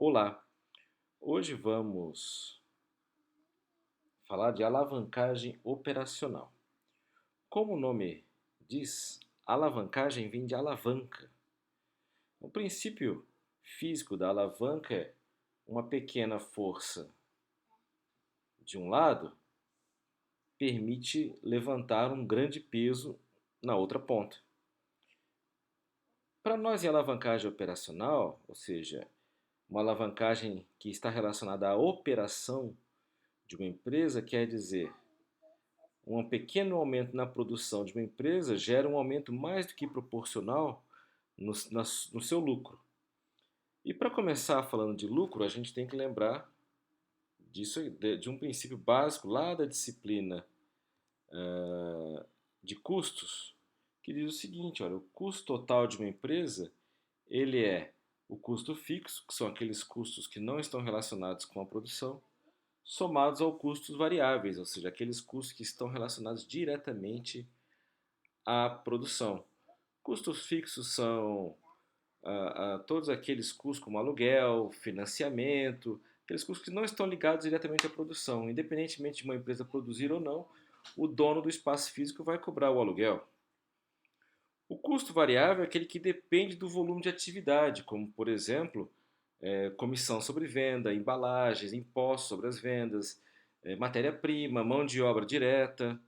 Olá, hoje vamos falar de alavancagem operacional. Como o nome diz, alavancagem vem de alavanca. O princípio físico da alavanca é uma pequena força de um lado permite levantar um grande peso na outra ponta. Para nós, em alavancagem operacional, ou seja, uma alavancagem que está relacionada à operação de uma empresa, quer dizer um pequeno aumento na produção de uma empresa gera um aumento mais do que proporcional no seu lucro. E para começar falando de lucro, a gente tem que lembrar de um princípio básico lá da disciplina de custos, que diz o seguinte: olha, o custo total de uma empresa ele é o custo fixo, que são aqueles custos que não estão relacionados com a produção, somados aos custos variáveis, ou seja, aqueles custos que estão relacionados diretamente à produção. Custos fixos são todos aqueles custos como aluguel, financiamento, aqueles custos que não estão ligados diretamente à produção. Independentemente de uma empresa produzir ou não, o dono do espaço físico vai cobrar o aluguel. O custo variável é aquele que depende do volume de atividade, como, por exemplo, comissão sobre venda, embalagens, impostos sobre as vendas, matéria-prima, mão de obra direta.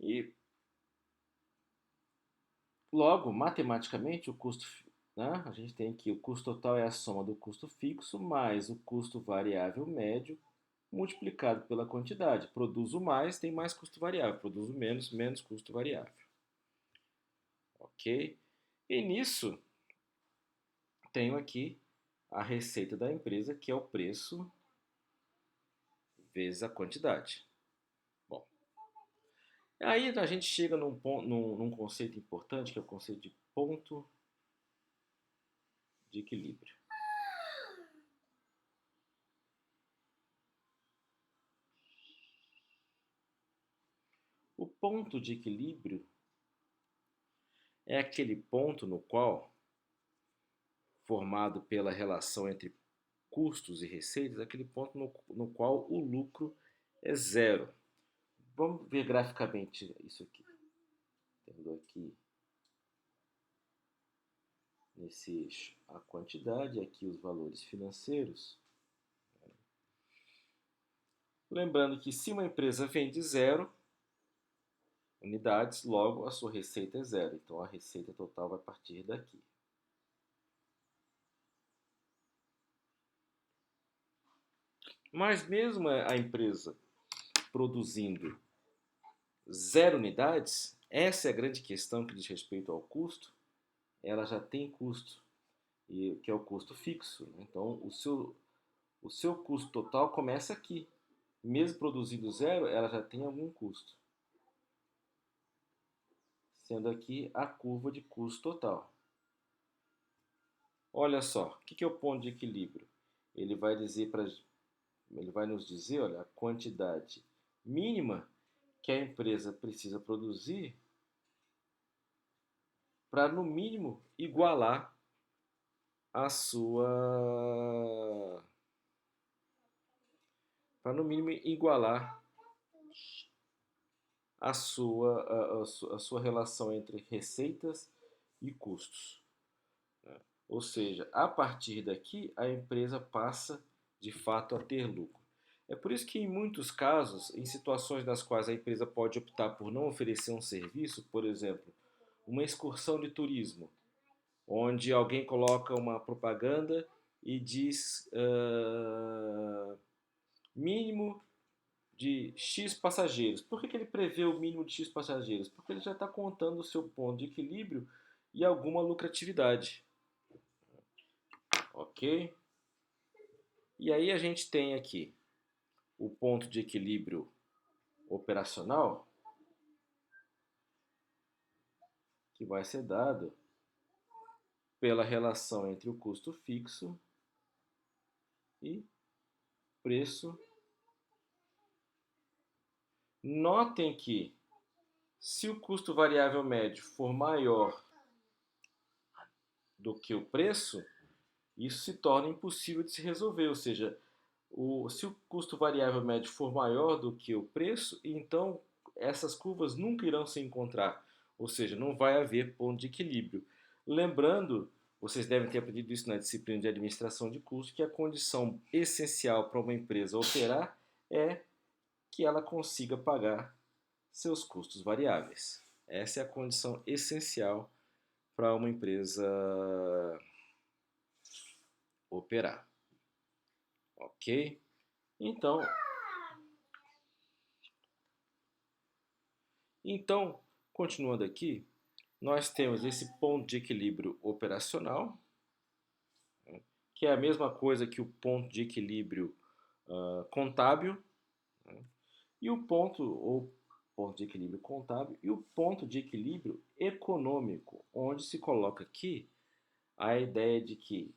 E logo, matematicamente, né, a gente tem que o custo total é a soma do custo fixo mais o custo variável médio multiplicado pela quantidade. Produzo mais, tem mais custo variável. Produzo menos, menos custo variável. Ok? E nisso, tenho aqui a receita da empresa, que é o preço vezes a quantidade. Bom, aí a gente chega num conceito importante, que é o conceito de ponto de equilíbrio. O ponto de equilíbrio é aquele ponto no qual, formado pela relação entre custos e receitas, aquele ponto no qual o lucro é zero. Vamos ver graficamente isso aqui. Tendo aqui nesse eixo a quantidade, aqui os valores financeiros. Lembrando que se uma empresa vende zero unidades, logo a sua receita é zero. Então a receita total vai partir daqui. Mas mesmo a empresa produzindo zero unidades, essa é a grande questão que diz respeito ao custo, ela já tem custo, que é o custo fixo. Né? Então, o seu custo total começa aqui. Mesmo produzindo zero, ela já tem algum custo. Sendo aqui a curva de custo total. Olha só, o que é o ponto de equilíbrio? Ele vai nos dizer, olha, a quantidade mínima que a empresa precisa produzir para no mínimo igualar a sua para no mínimo igualar a sua relação entre receitas e custos. Né? Ou seja, a partir daqui a empresa passa de fato a ter lucro. É por isso que em muitos casos, em situações nas quais a empresa pode optar por não oferecer um serviço, por exemplo, uma excursão de turismo, onde alguém coloca uma propaganda e diz mínimo de X passageiros. Por que ele prevê o mínimo de X passageiros? Porque ele já está contando o seu ponto de equilíbrio e alguma lucratividade. Ok? E aí a gente tem aqui o ponto de equilíbrio operacional, que vai ser dado pela relação entre o custo fixo e preço. Notem que se o custo variável médio for maior do que o preço, isso se torna impossível de se resolver, ou seja, se o custo variável médio for maior do que o preço, então essas curvas nunca irão se encontrar, ou seja, não vai haver ponto de equilíbrio. Lembrando, vocês devem ter aprendido isso na disciplina de administração de custos, que a condição essencial para uma empresa operar é que ela consiga pagar seus custos variáveis. Essa é a condição essencial para uma empresa operar, ok? Então, então, continuando aqui, nós temos esse ponto de equilíbrio operacional, né, que é a mesma coisa que o ponto de equilíbrio contábil, né, e o ponto de equilíbrio contábil e o ponto de equilíbrio econômico, onde se coloca aqui a ideia de que,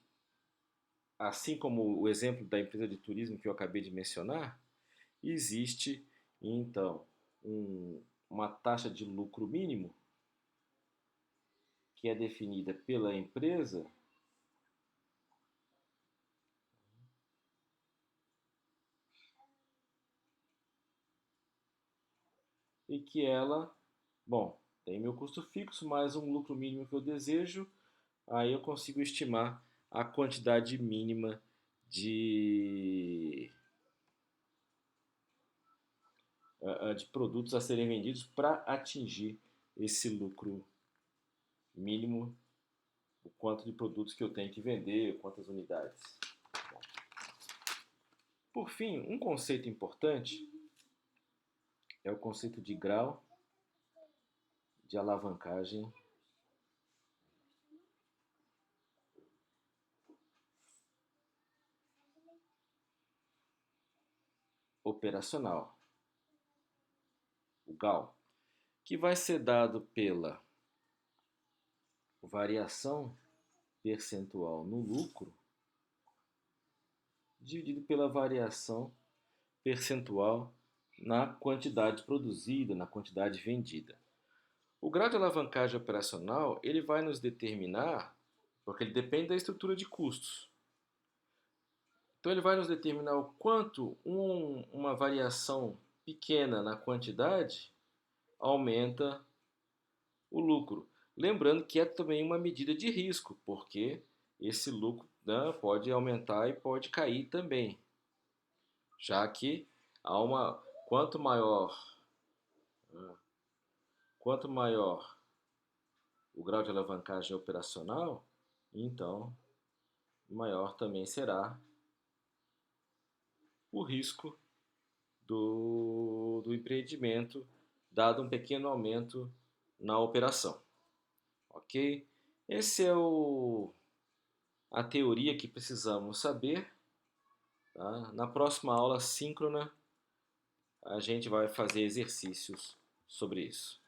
assim como o exemplo da empresa de turismo que eu acabei de mencionar, existe então uma taxa de lucro mínimo que é definida pela empresa e que ela, bom, tem meu custo fixo mais um lucro mínimo que eu desejo, aí eu consigo estimar a quantidade mínima de, de produtos a serem vendidos para atingir esse lucro mínimo, o quanto de produtos que eu tenho que vender, quantas unidades. Por fim, um conceito importante é o conceito de grau de alavancagem operacional, o GAL, que vai ser dado pela variação percentual no lucro dividido pela variação percentual na quantidade produzida, na quantidade vendida. O grau de alavancagem operacional ele vai nos determinar, porque ele depende da estrutura de custos. Então ele vai nos determinar o quanto uma variação pequena na quantidade aumenta o lucro. Lembrando que é também uma medida de risco, porque esse lucro, né, pode aumentar e pode cair também, já que há uma quanto maior o grau de alavancagem operacional, então maior também será o risco do empreendimento, dado um pequeno aumento na operação, ok? Esse é a teoria que precisamos saber. Tá? Na próxima aula síncrona, a gente vai fazer exercícios sobre isso.